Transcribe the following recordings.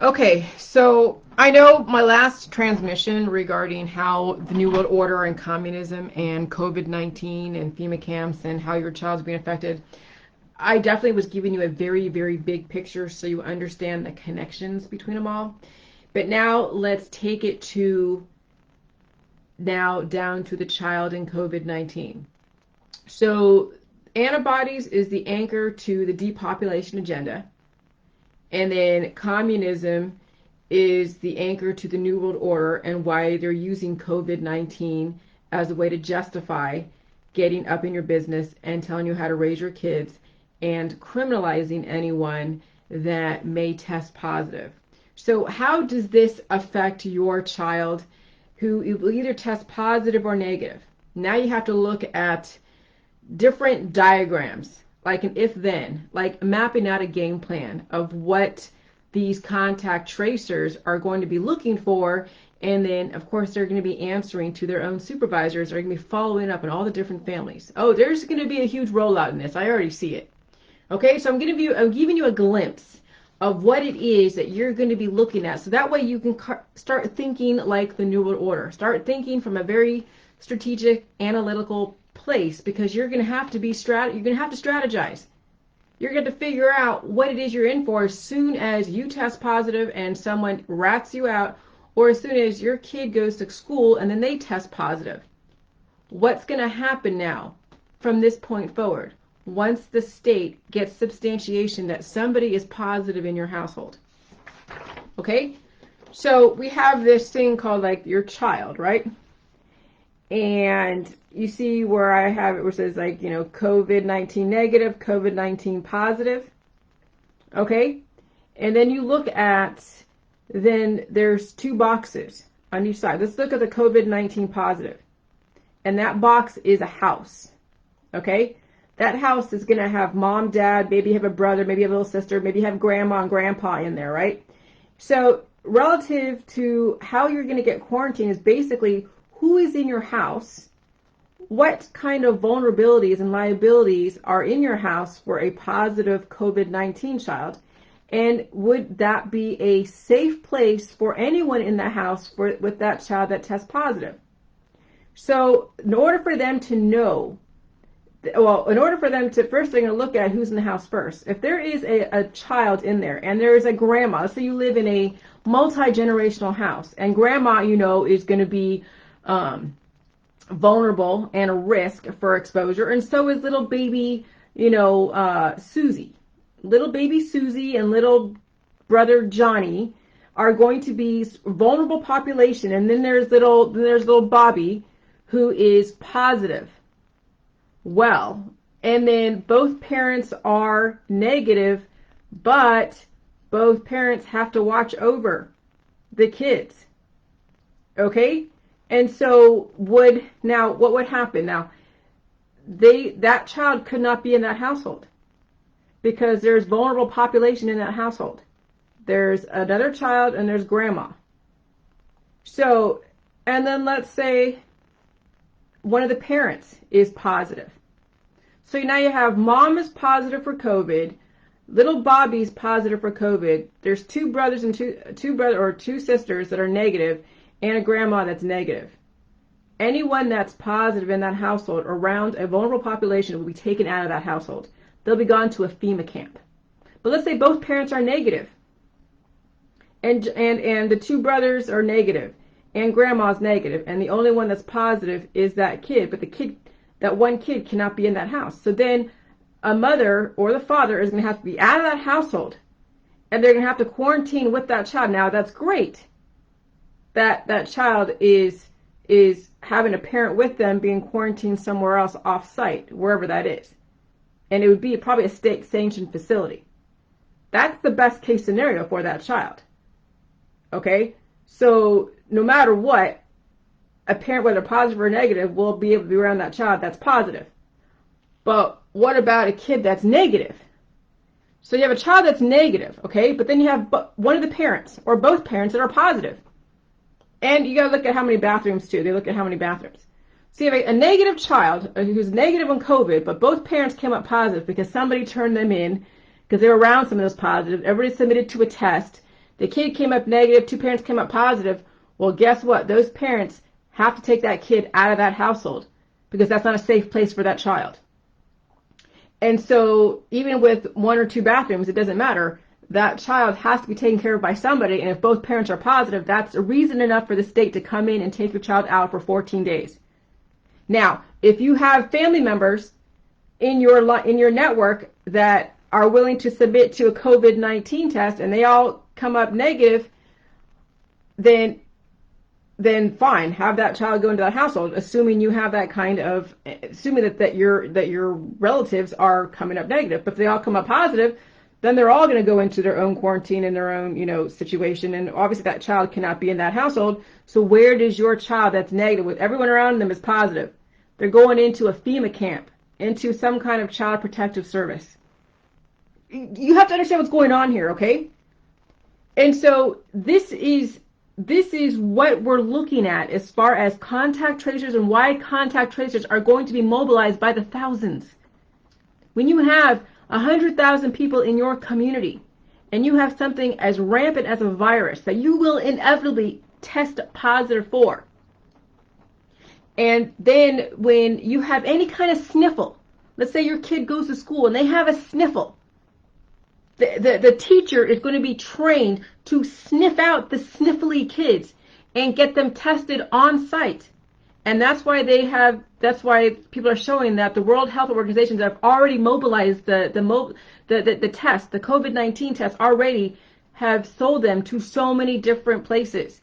Okay, so I know my last transmission regarding how the New World Order and communism and COVID-19 and FEMA camps and how your child's being affected, I definitely was giving you a very, very big picture so you understand the connections between them all. But now let's take it to now down to the child in COVID-19. So antibodies is the anchor to the depopulation agenda. And then communism is the anchor to the New World Order and why they're using COVID-19 as a way to justify getting up in your business and telling you how to raise your kids and criminalizing anyone that may test positive. So how does this affect your child who will either test positive or negative? Now you have to look at different diagrams, like an if-then, like mapping out a game plan of what these contact tracers are going to be looking for. And then, of course, they're going to be answering to their own supervisors. They're going to be following up on all the different families. Oh, there's going to be a huge rollout in this. I already see it. Okay, so I'm giving you a glimpse of what it is that you're going to be looking at. So that way you can start thinking like the New World Order. Start thinking from a very strategic, analytical place, because you're going to have to strategize. You're going to figure out what it is you're in for as soon as you test positive and someone rats you out, or as soon as your kid goes to school and then they test positive. What's going to happen now from this point forward once the state gets substantiation that somebody is positive in your household? Okay? So we have this thing called like your child, right? And you see where I have it where it says like, COVID-19 negative, COVID-19 positive. Okay? And then you look at, then there's two boxes on each side. Let's look at the COVID-19 positive. And that box is a house. Okay? That house is going to have mom, dad, maybe you have a brother, maybe you have a little sister, maybe you have grandma and grandpa in there, right? So relative to how you're going to get quarantined is basically who is in your house, what kind of vulnerabilities and liabilities are in your house for a positive COVID-19 child, and would that be a safe place for anyone in the house with that child that tests positive? So in order for them to know, first they're going to look at who's in the house first. If there is a child in there and there is a grandma, let's say you live in a multi-generational house, and grandma, is going to be vulnerable and a risk for exposure, and so is little baby, Susie. Little baby Susie and little brother Johnny are going to be vulnerable population, and then there's little Bobby who is positive. Well, and then both parents are negative, but both parents have to watch over the kids. Okay? And so what would happen? Now, that child could not be in that household because there's vulnerable population in that household. There's another child and there's grandma. So, and then let's say one of the parents is positive. So now you have mom is positive for COVID, little Bobby's positive for COVID. There's two brothers and two sisters that are negative, and a grandma that's negative. Anyone that's positive in that household around a vulnerable population will be taken out of that household. They'll be gone to a FEMA camp. But let's say both parents are negative, and the two brothers are negative, and grandma's negative, and the only one that's positive is that kid, but that one kid cannot be in that house. So then a mother or the father is going to have to be out of that household, and they're going to have to quarantine with that child. Now that's great that child is having a parent with them being quarantined somewhere else off site, wherever that is. And it would be probably a state sanctioned facility. That's the best case scenario for that child. Okay? So no matter what, a parent, whether positive or negative, will be able to be around that child that's positive. But what about a kid that's negative? So you have a child that's negative, okay? But then you have one of the parents or both parents that are positive. And you got to look at how many bathrooms, too. They look at how many bathrooms. So you have a negative child who's negative on COVID, but both parents came up positive because somebody turned them in because they were around some of those positives. Everybody submitted to a test The kid came up negative, 2 parents came up positive. Well, guess what? Those parents have to take that kid out of that household because that's not a safe place for that child. And so even with 1 or 2 bathrooms, it doesn't matter. That child has to be taken care of by somebody. And if both parents are positive, that's a reason enough for the state to come in and take your child out for 14 days. Now, if you have family members in your network that are willing to submit to a COVID-19 test and they all come up negative, then fine, have that child go into that household, assuming you have that kind of, assuming that your relatives are coming up negative. But if they all come up positive, then they're all going to go into their own quarantine in their own, situation. And obviously that child cannot be in that household. So where does your child that's negative with everyone around them is positive? They're going into a FEMA camp, into some kind of child protective service. You have to understand what's going on here, okay? And so this is what we're looking at as far as contact tracers and why contact tracers are going to be mobilized by the thousands. When you have 100,000 people in your community and you have something as rampant as a virus that you will inevitably test positive for, and then when you have any kind of sniffle, let's say your kid goes to school and they have a sniffle, the teacher is going to be trained to sniff out the sniffly kids and get them tested on site. And that's why people are showing that the World Health Organization have already mobilized the test, the COVID-19 test already have sold them to so many different places.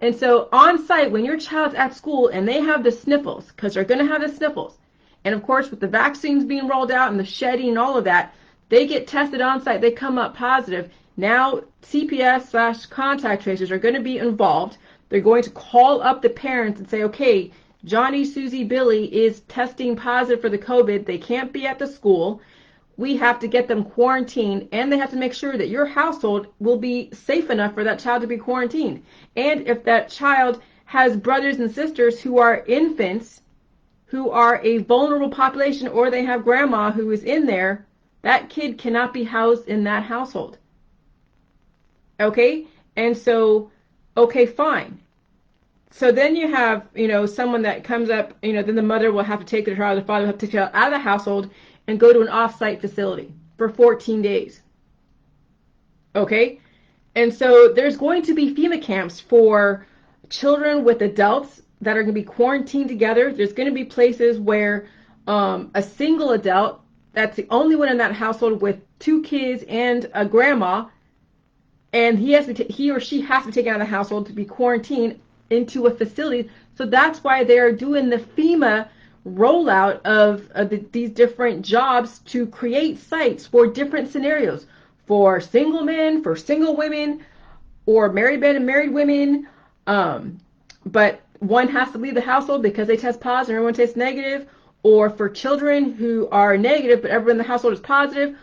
And so on site, when your child's at school and they have the sniffles, because they're going to have the sniffles, and of course with the vaccines being rolled out and the shedding and all of that, they get tested on site, they come up positive. Now CPS/contact tracers are going to be involved. They're going to call up the parents and say, okay, Johnny, Susie, Billy is testing positive for the COVID. They can't be at the school. We have to get them quarantined, and they have to make sure that your household will be safe enough for that child to be quarantined. And if that child has brothers and sisters who are infants, who are a vulnerable population, or they have grandma who is in there, that kid cannot be housed in that household. Okay? And so, okay, fine. So then you have, someone that comes up, then the mother will have to take the child, the father will have to take the child out of the household and go to an off-site facility for 14 days. Okay? And so there's going to be FEMA camps for children with adults that are going to be quarantined together. There's going to be places where a single adult, that's the only one in that household with 2 kids and a grandma, and he or she has to be taken out of the household to be quarantined into a facility. So that's why they're doing the FEMA rollout of these different jobs to create sites for different scenarios, for single men, for single women, or married men and married women. But one has to leave the household because they test positive and everyone tests negative, or for children who are negative but everyone in the household is positive.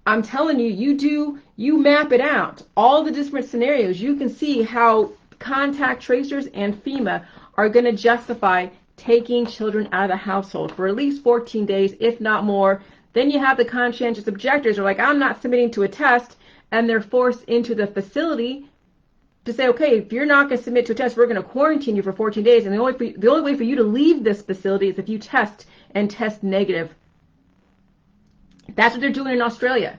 I'm telling you, you map it out, all the different scenarios. You can see how contact tracers and FEMA are going to justify taking children out of the household for at least 14 days, if not more. Then you have the conscientious objectors who are like, I'm not submitting to a test, and they're forced into the facility to say, okay, if you're not going to submit to a test, we're going to quarantine you for 14 days, and the only way for you to leave this facility is if you test and test negative. That's what they're doing in Australia.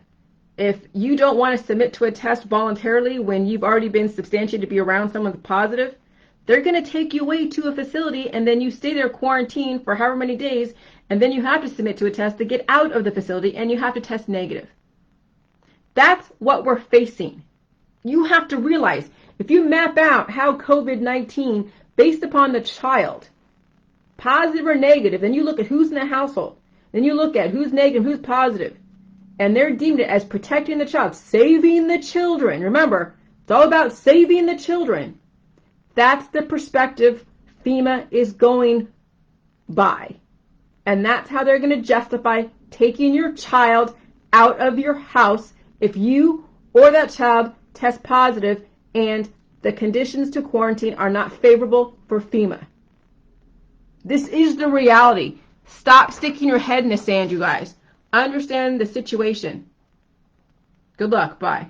If you don't want to submit to a test voluntarily when you've already been substantiated to be around someone positive, they're going to take you away to a facility, and then you stay there quarantined for however many days, and then you have to submit to a test to get out of the facility, and you have to test negative. That's what we're facing. You have to realize, if you map out how COVID-19, based upon the child, positive or negative, then you look at who's in the household, then you look at who's negative, who's positive, and they're deemed it as protecting the child, saving the children. Remember, it's all about saving the children. That's the perspective FEMA is going by. And that's how they're going to justify taking your child out of your house if you or that child test positive and the conditions to quarantine are not favorable for FEMA. This is the reality. Stop sticking your head in the sand, you guys. Understand the situation. Good luck. Bye.